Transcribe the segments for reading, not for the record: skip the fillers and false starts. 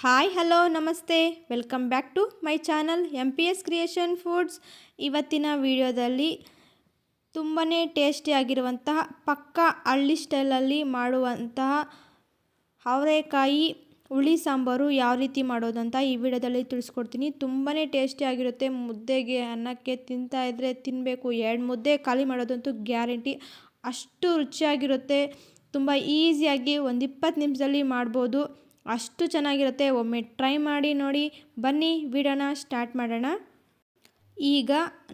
Hi hello ನಮಸ್ತೆ welcome back to my channel MPS creation foods. ಇವತ್ತಿನ ವಿಡಿಯೋದಲ್ಲಿ ತುಂಬಾ ಟೇಸ್ಟಿಯಾಗಿರುವಂತಹ ಪಕ್ಕಾ ಹಳ್ಳಿ ಸ್ಟೈಲಲ್ಲಿ ಮಾಡುವಂತಹ ಅವರೆಕಾಯಿ ಹುಳಿ ಸಾಂಬಾರು ಯಾವ ರೀತಿ ಮಾಡೋದಂತ ಈ ವಿಡಿಯೋದಲ್ಲಿ ತಿಳಿಸ್ಕೊಡ್ತೀನಿ. ತುಂಬಾ ಟೇಸ್ಟಿಯಾಗಿರುತ್ತೆ. ಮುದ್ದೆಗೆ ಅನ್ನಕ್ಕೆ ತಿಂತಾ ಇದ್ದರೆ ತಿನ್ನಬೇಕು, 2 ಮುದ್ದೆ ಖಾಲಿ ಮಾಡೋದಂತೂ ಗ್ಯಾರಂಟಿ. ಅಷ್ಟು ರುಚಿಯಾಗಿರುತ್ತೆ. ತುಂಬ ಈಸಿಯಾಗಿ ಒಂದು 20 ನಿಮಿಷದಲ್ಲಿ ಮಾಡ್ಬೋದು. ಅಷ್ಟು ಚೆನ್ನಾಗಿರುತ್ತೆ. ಒಮ್ಮೆ ಟ್ರೈ ಮಾಡಿ ನೋಡಿ. ಬನ್ನಿ ವಿಡಿಯೋನ ಸ್ಟಾರ್ಟ್ ಮಾಡೋಣ. ಈಗ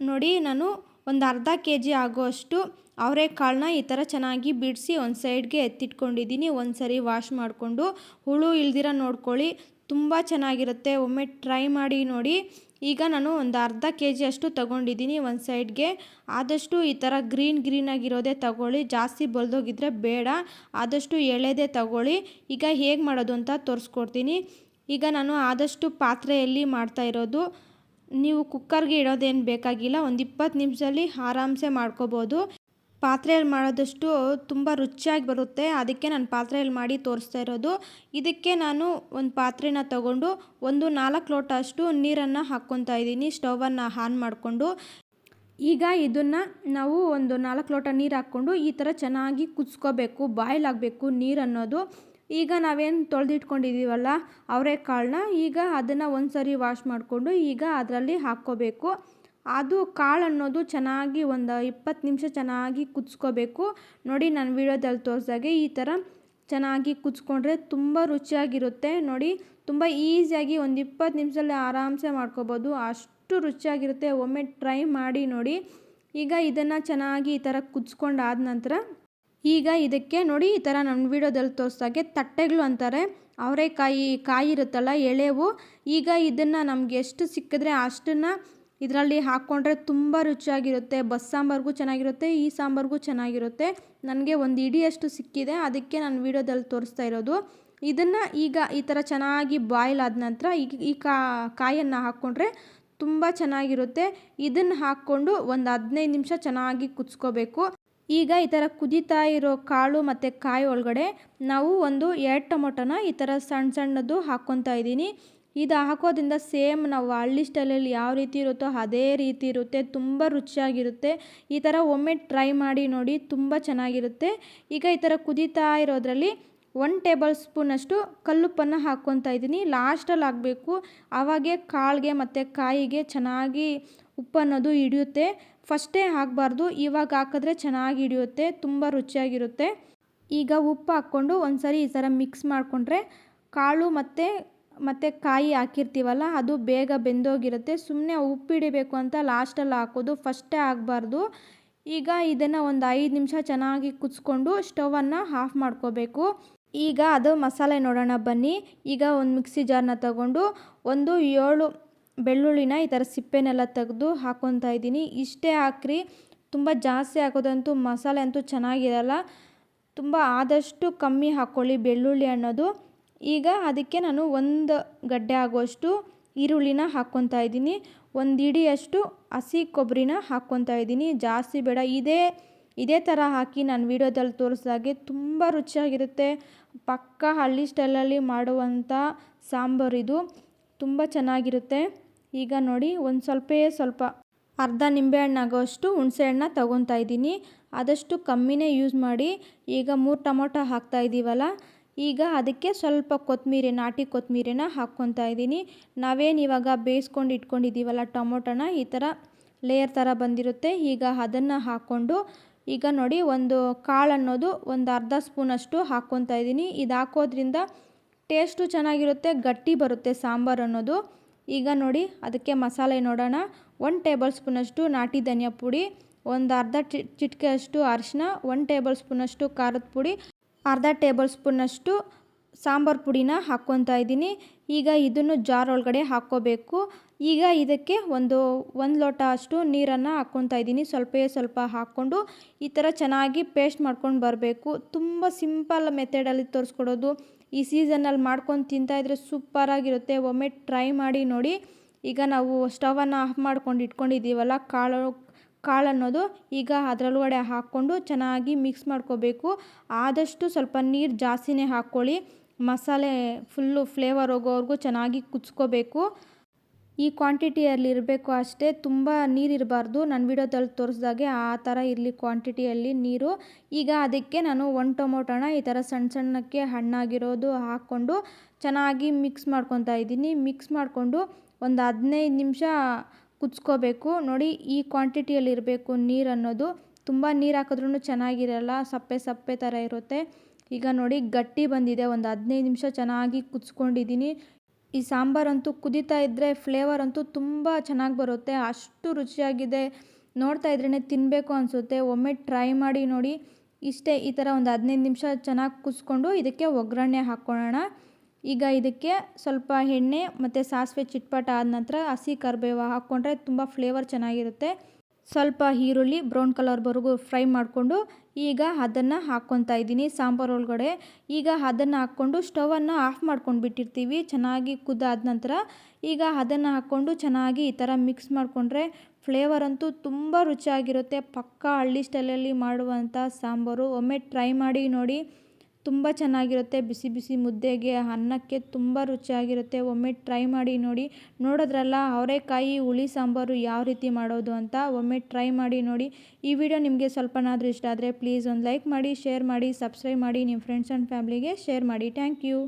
ನೋಡಿ, ನಾನು ಒಂದು ಅರ್ಧ ಕೆಜಿ ಆಗೋಷ್ಟು ಅವರೆಕಾಳನ್ನ ಈ ಥರ ಚೆನ್ನಾಗಿ ಬಿಡಿಸಿ ಒಂದು ಸೈಡ್ಗೆ ಎತ್ತಿಟ್ಕೊಂಡಿದ್ದೀನಿ. ಒಂದು ಸರಿ ವಾಶ್ ಮಾಡಿಕೊಂಡು ಹುಳು ಇಲ್ದಿರ ನೋಡ್ಕೊಳ್ಳಿ, ತುಂಬ ಚೆನ್ನಾಗಿರುತ್ತೆ. ಒಮ್ಮೆ ಟ್ರೈ ಮಾಡಿ ನೋಡಿ. ಈಗ ನಾನು ಒಂದು ಅರ್ಧ ಕೆಜಿ ಅಷ್ಟು ತೊಗೊಂಡಿದ್ದೀನಿ ಒಂದು ಸೈಡ್ಗೆ. ಆದಷ್ಟು ಈ ಥರ ಗ್ರೀನಾಗಿರೋದೇ ತಗೊಳ್ಳಿ, ಜಾಸ್ತಿ ಬಲ್ದೋಗಿದ್ರೆ ಬೇಡ. ಆದಷ್ಟು ಎಳೆದೇ ತಗೊಳ್ಳಿ. ಈಗ ಹೇಗೆ ಮಾಡೋದು ಅಂತ ತೋರಿಸ್ಕೊಡ್ತೀನಿ. ಈಗ ನಾನು ಆದಷ್ಟು ಪಾತ್ರೆಯಲ್ಲಿ ಮಾಡ್ತಾ ಇರೋದು. ನೀವು ಕುಕ್ಕರ್ಗೆ ಇಡೋದೇನು ಬೇಕಾಗಿಲ್ಲ, ಒಂದು 20 ನಿಮಿಷದಲ್ಲಿ ಆರಾಮ್ಸೆ ಮಾಡ್ಕೋಬೋದು. ಪಾತ್ರೆಯಲ್ಲಿ ಮಾಡೋದಷ್ಟು ತುಂಬ ರುಚಿಯಾಗಿ ಬರುತ್ತೆ, ಅದಕ್ಕೆ ನಾನು ಪಾತ್ರೆಯಲ್ಲಿ ಮಾಡಿ ತೋರಿಸ್ತಾ ಇರೋದು. ಇದಕ್ಕೆ ನಾನು ಒಂದು ಪಾತ್ರೆನ ತಗೊಂಡು ಒಂದು 4 ಲೋಟ ಅಷ್ಟು ನೀರನ್ನು ಹಾಕ್ಕೊತಾ ಇದ್ದೀನಿ, ಸ್ಟವನ್ನು ಆನ್ ಮಾಡಿಕೊಂಡು. ಈಗ ಇದನ್ನು ನಾವು ಒಂದು 4 ಲೋಟ ನೀರು ಹಾಕ್ಕೊಂಡು ಈ ಥರ ಚೆನ್ನಾಗಿ ಕುದಿಸ್ಕೋಬೇಕು, ಬಾಯ್ಲ್ ಆಗಬೇಕು ನೀರು ಅನ್ನೋದು. ಈಗ ನಾವೇನು ತೊಳೆದಿಟ್ಕೊಂಡಿದ್ದೀವಲ್ಲ ಅವರೆಕಾಳನ್ನ, ಈಗ ಅದನ್ನು ಒಂದು ಸರಿ ವಾಶ್ ಮಾಡಿಕೊಂಡು ಈಗ ಅದರಲ್ಲಿ ಹಾಕ್ಕೋಬೇಕು. ಅದು ಕಾಳು ಅನ್ನೋದು ಚೆನ್ನಾಗಿ ಒಂದು 20 ನಿಮಿಷ ಚೆನ್ನಾಗಿ ಕುದಿಸ್ಕೋಬೇಕು. ನೋಡಿ, ನಾನು ವಿಡಿಯೋದಲ್ಲಿ ತೋರಿಸ್ದಾಗೆ ಈ ಥರ ಚೆನ್ನಾಗಿ ಕುದಿಸ್ಕೊಂಡ್ರೆ ತುಂಬ ರುಚಿಯಾಗಿರುತ್ತೆ. ನೋಡಿ, ತುಂಬ ಈಸಿಯಾಗಿ ಒಂದು 20 ನಿಮಿಷದಲ್ಲಿ ಆರಾಮ್ಸೆ ಮಾಡ್ಕೋಬೋದು. ಅಷ್ಟು ರುಚಿಯಾಗಿರುತ್ತೆ. ಒಮ್ಮೆ ಟ್ರೈ ಮಾಡಿ ನೋಡಿ. ಈಗ ಇದನ್ನು ಚೆನ್ನಾಗಿ ಈ ಥರ ಕುದಿಸ್ಕೊಂಡಾದ ನಂತರ ಈಗ ಇದಕ್ಕೆ ನೋಡಿ, ಈ ಥರ ನನ್ನ ವಿಡಿಯೋದಲ್ಲಿ ತೋರಿಸ್ದಾಗೆ ತಟ್ಟೆಗಳು ಅಂತಾರೆ. ಕಾಯಿ ಇರುತ್ತಲ್ಲ ಎಳೆವು, ಈಗ ಇದನ್ನು ನಮಗೆ ಎಷ್ಟು ಸಿಕ್ಕಿದ್ರೆ ಅಷ್ಟನ್ನು ಇದರಲ್ಲಿ ಹಾಕ್ಕೊಂಡ್ರೆ ತುಂಬ ರುಚಿಯಾಗಿರುತ್ತೆ. ಬಸ್ಸಾಂಬಾರ್ಗೂ ಚೆನ್ನಾಗಿರುತ್ತೆ, ಈ ಸಾಂಬಾರ್ಗೂ ಚೆನ್ನಾಗಿರುತ್ತೆ. ನನಗೆ ಒಂದು ಇಡಿಯಷ್ಟು ಸಿಕ್ಕಿದೆ, ಅದಕ್ಕೆ ನಾನು ವಿಡಿಯೋದಲ್ಲಿ ತೋರಿಸ್ತಾ ಇರೋದು. ಇದನ್ನು ಈಗ ಈ ಥರ ಚೆನ್ನಾಗಿ ಬಾಯ್ಲ್ ಆದ ನಂತರ ಈ ಕಾಯನ್ನು ಹಾಕ್ಕೊಂಡ್ರೆ ತುಂಬ ಚೆನ್ನಾಗಿರುತ್ತೆ. ಇದನ್ನು ಹಾಕ್ಕೊಂಡು ಒಂದು 15 ನಿಮಿಷ ಚೆನ್ನಾಗಿ ಕುದಿಸ್ಕೋಬೇಕು. ಈಗ ಈ ಥರ ಕುದೀತಾ ಇರೋ ಕಾಳು ಮತ್ತು ಕಾಯಿ ಒಳಗಡೆ ನಾವು ಒಂದು 2 ಟೊಮೊಟೊನ ಈ ಥರ ಸಣ್ಣದು ಹಾಕ್ಕೊತಾ ಇದ್ದೀನಿ. ಇದು ಹಾಕೋದ್ರಿಂದ ಸೇಮ್ ನಾವು ಹಳ್ಳಿ ಸ್ಟೈಲಲ್ಲಿ ಯಾವ ರೀತಿ ಇರುತ್ತೋ ಅದೇ ರೀತಿ ಇರುತ್ತೆ, ತುಂಬ ರುಚಿಯಾಗಿರುತ್ತೆ. ಈ ಥರ ಒಮ್ಮೆ ಟ್ರೈ ಮಾಡಿ ನೋಡಿ, ತುಂಬ ಚೆನ್ನಾಗಿರುತ್ತೆ. ಈಗ ಈ ಥರ ಕುದೀತಾ ಇರೋದ್ರಲ್ಲಿ 1 ಟೇಬಲ್ ಸ್ಪೂನಷ್ಟು ಕಲ್ಲುಪ್ಪನ್ನು ಹಾಕ್ಕೊತಾ ಇದ್ದೀನಿ. ಲಾಸ್ಟಲ್ಲಿ ಹಾಕಬೇಕು, ಆವಾಗೇ ಕಾಳಿಗೆ ಮತ್ತು ಕಾಯಿಗೆ ಚೆನ್ನಾಗಿ ಉಪ್ಪು ಅನ್ನೋದು ಹಿಡಿಯುತ್ತೆ. ಫಸ್ಟೇ ಹಾಕಬಾರ್ದು, ಇವಾಗ ಹಾಕಿದ್ರೆ ಚೆನ್ನಾಗಿ ಹಿಡಿಯುತ್ತೆ, ತುಂಬ ರುಚಿಯಾಗಿರುತ್ತೆ. ಈಗ ಉಪ್ಪು ಹಾಕ್ಕೊಂಡು ಒಂದು ಸರಿ ಈ ಥರ ಮಿಕ್ಸ್ ಮಾಡಿಕೊಂಡ್ರೆ ಕಾಳು ಮತ್ತು ಕಾಯಿ ಹಾಕಿರ್ತೀವಲ್ಲ ಅದು ಬೇಗ ಬೆಂದೋಗಿರುತ್ತೆ. ಸುಮ್ಮನೆ ಉಪ್ಪು ಹಿಡಿಬೇಕು ಅಂತ ಲಾಸ್ಟಲ್ಲಿ ಹಾಕೋದು, ಫಸ್ಟೇ ಆಗಬಾರ್ದು. ಈಗ ಇದನ್ನು ಒಂದು 5 ನಿಮಿಷ ಚೆನ್ನಾಗಿ ಕುದಿಸ್ಕೊಂಡು ಸ್ಟವನ್ನು ಆಫ್ ಮಾಡ್ಕೋಬೇಕು. ಈಗ ಅದು ಮಸಾಲೆ ನೋಡೋಣ ಬನ್ನಿ. ಈಗ ಒಂದು ಮಿಕ್ಸಿ ಜಾರ್ನ ತಗೊಂಡು ಒಂದು 7 ಬೆಳ್ಳುಳ್ಳಿನ ಈ ಥರ ಸಿಪ್ಪೆನೆಲ್ಲ ತೆಗೆದು ಹಾಕ್ಕೊತಾ ಇದ್ದೀನಿ. ಇಷ್ಟೇ ಹಾಕ್ರಿ, ತುಂಬ ಜಾಸ್ತಿ ಹಾಕೋದಂತೂ ಮಸಾಲೆ ಅಂತೂ ಚೆನ್ನಾಗಿರಲ್ಲ. ತುಂಬ ಆದಷ್ಟು ಕಮ್ಮಿ ಹಾಕ್ಕೊಳ್ಳಿ ಬೆಳ್ಳುಳ್ಳಿ ಅನ್ನೋದು. ಈಗ ಅದಕ್ಕೆ ನಾನು 1 ಗಡ್ಡೆ ಆಗುವಷ್ಟು ಈರುಳ್ಳಿನ ಹಾಕ್ಕೊತಾ ಇದ್ದೀನಿ. 1 ಹಿಡಿಯಷ್ಟು ಹಸಿ ಕೊಬ್ಬರಿನ ಹಾಕ್ಕೊತಾ ಇದ್ದೀನಿ, ಜಾಸ್ತಿ ಬೇಡ. ಇದೇ ಥರ ಹಾಕಿ ನಾನು ವಿಡಿಯೋದಲ್ಲಿ ತೋರಿಸ್ದಾಗೆ ತುಂಬ ರುಚಿಯಾಗಿರುತ್ತೆ. ಪಕ್ಕಾ ಹಳ್ಳಿ ಸ್ಟೈಲಲ್ಲಿ ಮಾಡುವಂಥ ಸಾಂಬಾರು ಇದು, ತುಂಬ ಚೆನ್ನಾಗಿರುತ್ತೆ. ಈಗ ನೋಡಿ, ಒಂದು ಸ್ವಲ್ಪ ಅರ್ಧ ನಿಂಬೆಹಣ್ಣು ಆಗೋಷ್ಟು ಹುಣಸೆಹಣ್ಣನ್ನ ತೊಗೊತಾ ಇದ್ದೀನಿ. ಆದಷ್ಟು ಕಮ್ಮಿನೇ ಯೂಸ್ ಮಾಡಿ. ಈಗ 3 ಟೊಮೊಟೊ ಹಾಕ್ತಾ ಇದ್ದೀವಲ್ಲ, ಈಗ ಅದಕ್ಕೆ ಸ್ವಲ್ಪ ಕೊತ್ತಂಬರಿ, ನಾಟಿ ಕೊತ್ತಂಬರಿನ ಹಾಕ್ಕೊತಾ ಇದ್ದೀನಿ. ನಾವೇನು ಇವಾಗ ಬೇಯಿಸ್ಕೊಂಡು ಇಟ್ಕೊಂಡಿದ್ದೀವಲ್ಲ ಟೊಮೊಟೊನ, ಈ ಥರ ಲೇಯರ್ ಥರ ಬಂದಿರುತ್ತೆ. ಈಗ ಅದನ್ನು ಹಾಕ್ಕೊಂಡು ಈಗ ನೋಡಿ, ಒಂದು ಕಾಳು ಅನ್ನೋದು ಒಂದು ಅರ್ಧ ಸ್ಪೂನಷ್ಟು ಹಾಕ್ಕೊತಾ ಇದ್ದೀನಿ. ಇದು ಹಾಕೋದ್ರಿಂದ ಟೇಸ್ಟು ಚೆನ್ನಾಗಿರುತ್ತೆ, ಗಟ್ಟಿ ಬರುತ್ತೆ ಸಾಂಬಾರು ಅನ್ನೋದು. ಈಗ ನೋಡಿ, ಅದಕ್ಕೆ ಮಸಾಲೆ ನೋಡೋಣ. 1 ಟೇಬಲ್ ಸ್ಪೂನಷ್ಟು ನಾಟಿ ಧನಿಯಾ ಪುಡಿ, ಒಂದು ಅರ್ಧ ಚಿಟಿಕೆಯಷ್ಟು ಅರಿಶಿನ, 1 ಟೇಬಲ್ ಸ್ಪೂನಷ್ಟು ಖಾರದ ಪುಡಿ, ಅರ್ಧ ಟೇಬಲ್ ಸ್ಪೂನಷ್ಟು ಸಾಂಬಾರು ಪುಡಿನ ಹಾಕ್ಕೊತಾ ಇದ್ದೀನಿ. ಈಗ ಇದನ್ನು ಜಾರ್ ಒಳಗಡೆ ಹಾಕ್ಕೋಬೇಕು. ಈಗ ಇದಕ್ಕೆ ಒಂದು ಲೋಟ ಅಷ್ಟು ನೀರನ್ನು ಹಾಕ್ಕೊತಾ ಇದ್ದೀನಿ. ಸ್ವಲ್ಪ ಹಾಕ್ಕೊಂಡು ಈ ಥರ ಚೆನ್ನಾಗಿ ಪೇಸ್ಟ್ ಮಾಡ್ಕೊಂಡು ಬರಬೇಕು. ತುಂಬ ಸಿಂಪಲ್ ಮೆಥಡಲ್ಲಿ ತೋರಿಸ್ಕೊಡೋದು. ಈ ಸೀಸನ್ನಲ್ಲಿ ಮಾಡ್ಕೊಂಡು ತಿಂತಾಯಿದ್ರೆ ಸೂಪರಾಗಿರುತ್ತೆ. ಒಮ್ಮೆ ಟ್ರೈ ಮಾಡಿ ನೋಡಿ. ಈಗ ನಾವು ಸ್ಟವನ್ನು ಆಫ್ ಮಾಡ್ಕೊಂಡು ಇಟ್ಕೊಂಡಿದ್ದೀವಲ್ಲ ಕಾಳು ಅನ್ನೋದು, ಈಗ ಅದರೊಳಗಡೆ ಹಾಕ್ಕೊಂಡು ಚೆನ್ನಾಗಿ ಮಿಕ್ಸ್ ಮಾಡ್ಕೋಬೇಕು. ಆದಷ್ಟು ಸ್ವಲ್ಪ ನೀರು ಜಾಸ್ತಿನೇ ಹಾಕ್ಕೊಳ್ಳಿ. ಮಸಾಲೆ ಫುಲ್ಲು ಫ್ಲೇವರ್ ಹೋಗೋವರೆಗೂ ಚೆನ್ನಾಗಿ ಕುದಿಸ್ಕೋಬೇಕು. ಈ ಕ್ವಾಂಟಿಟಿಯಲ್ಲಿ ಇರಬೇಕು ಅಷ್ಟೇ, ತುಂಬ ನೀರಿರಬಾರ್ದು. ನಾನು ವಿಡಿಯೋದಲ್ಲಿ ತೋರಿಸ್ದಾಗೆ ಆ ಥರ ಇರಲಿ ಕ್ವಾಂಟಿಟಿಯಲ್ಲಿ ನೀರು. ಈಗ ಅದಕ್ಕೆ ನಾನು 1 ಟೊಮೊಟೊನ ಈ ಥರ ಸಣ್ಣ ಸಣ್ಣಕ್ಕೆ ಹಣ್ಣಾಗಿರೋದು ಹಾಕ್ಕೊಂಡು ಚೆನ್ನಾಗಿ ಮಿಕ್ಸ್ ಮಾಡ್ಕೊತಾ ಇದ್ದೀನಿ. ಮಿಕ್ಸ್ ಮಾಡಿಕೊಂಡು ಒಂದು 15 ನಿಮಿಷ ಕುದಿಸ್ಕೋಬೇಕು. ನೋಡಿ ಈ ಕ್ವಾಂಟಿಟಿಯಲ್ಲಿ ಇರಬೇಕು ನೀರು ಅನ್ನೋದು. ತುಂಬ ನೀರು ಹಾಕಿದ್ರೂ ಚೆನ್ನಾಗಿರಲ್ಲ, ಸಪ್ಪೆ ಸಪ್ಪೆ ಥರ ಇರುತ್ತೆ. ಈಗ ನೋಡಿ ಗಟ್ಟಿ ಬಂದಿದೆ. ಒಂದು 15 ನಿಮಿಷ ಚೆನ್ನಾಗಿ ಕುದಿಸ್ಕೊಂಡಿದ್ದೀನಿ. ಈ ಸಾಂಬಾರಂತೂ ಕುದೀತಾ ಇದ್ದರೆ ಫ್ಲೇವರ್ ಅಂತೂ ತುಂಬ ಚೆನ್ನಾಗಿ ಬರುತ್ತೆ, ಅಷ್ಟು ರುಚಿಯಾಗಿದೆ. ನೋಡ್ತಾ ಇದ್ರೇ ತಿನ್ನಬೇಕು ಅನಿಸುತ್ತೆ. ಒಮ್ಮೆ ಟ್ರೈ ಮಾಡಿ ನೋಡಿ. ಇಷ್ಟೇ, ಈ ಥರ ಒಂದು 15 ನಿಮಿಷ ಚೆನ್ನಾಗಿ ಕುದಿಸ್ಕೊಂಡು ಇದಕ್ಕೆ ಒಗ್ಗರಣೆ ಹಾಕ್ಕೊಳ್ಳೋಣ. ಈಗ ಇದಕ್ಕೆ ಸ್ವಲ್ಪ ಎಣ್ಣೆ ಮತ್ತು ಸಾಸಿವೆ ಚಿಟ್ಪಟ ಆದ ನಂತರ ಹಸಿ ಕರಿಬೇವು ಹಾಕ್ಕೊಂಡ್ರೆ ತುಂಬ ಫ್ಲೇವರ್ ಚೆನ್ನಾಗಿರುತ್ತೆ. ಸ್ವಲ್ಪ ಈರುಳ್ಳಿ ಬ್ರೌನ್ ಕಲರ್ವರೆಗೂ ಫ್ರೈ ಮಾಡಿಕೊಂಡು ಈಗ ಅದನ್ನು ಹಾಕ್ಕೊತಾ ಇದ್ದೀನಿ ಸಾಂಬಾರು ಒಳಗಡೆ. ಈಗ ಅದನ್ನು ಹಾಕ್ಕೊಂಡು ಸ್ಟವನ್ನು ಆಫ್ ಮಾಡ್ಕೊಂಡು ಬಿಟ್ಟಿರ್ತೀವಿ ಚೆನ್ನಾಗಿ ಕುದ್ದಾದ ನಂತರ. ಈಗ ಅದನ್ನು ಹಾಕ್ಕೊಂಡು ಚೆನ್ನಾಗಿ ಈ ಥರ ಮಿಕ್ಸ್ ಮಾಡಿಕೊಂಡ್ರೆ ಫ್ಲೇವರ್ ಅಂತೂ ತುಂಬ ರುಚಿಯಾಗಿರುತ್ತೆ. ಪಕ್ಕಾ ಹಳ್ಳಿ ಸ್ಟೈಲಲ್ಲಿ ಮಾಡುವಂಥ ಸಾಂಬಾರು. ಒಮ್ಮೆ ಟ್ರೈ ಮಾಡಿ ನೋಡಿ, ತುಂಬ ಚೆನ್ನಾಗಿರುತ್ತೆ. ಬಿಸಿ ಬಿಸಿ ಮುದ್ದೆಗೆ, ಅನ್ನಕ್ಕೆ ತುಂಬ ರುಚಿಯಾಗಿರುತ್ತೆ. ಒಮ್ಮೆ ಟ್ರೈ ಮಾಡಿ ನೋಡಿ. ನೋಡಿದ್ರಲ್ಲ ಅವರೆಕಾಯಿ ಹುಳಿ ಸಾಂಬಾರು ಯಾವ ರೀತಿ ಮಾಡೋದು ಅಂತ. ಒಮ್ಮೆ ಟ್ರೈ ಮಾಡಿ ನೋಡಿ. ಈ ವಿಡಿಯೋ ನಿಮಗೆ ಸ್ವಲ್ಪನಾದರೂ ಇಷ್ಟ ಆದರೆ ಪ್ಲೀಸ್ ಒಂದು ಲೈಕ್ ಮಾಡಿ, ಶೇರ್ ಮಾಡಿ, ಸಬ್ಸ್ಕ್ರೈಬ್ ಮಾಡಿ, ನಿಮ್ಮ ಫ್ರೆಂಡ್ಸ್ ಆ್ಯಂಡ್ ಫ್ಯಾಮ್ಲಿಗೆ ಶೇರ್ ಮಾಡಿ. Thank you.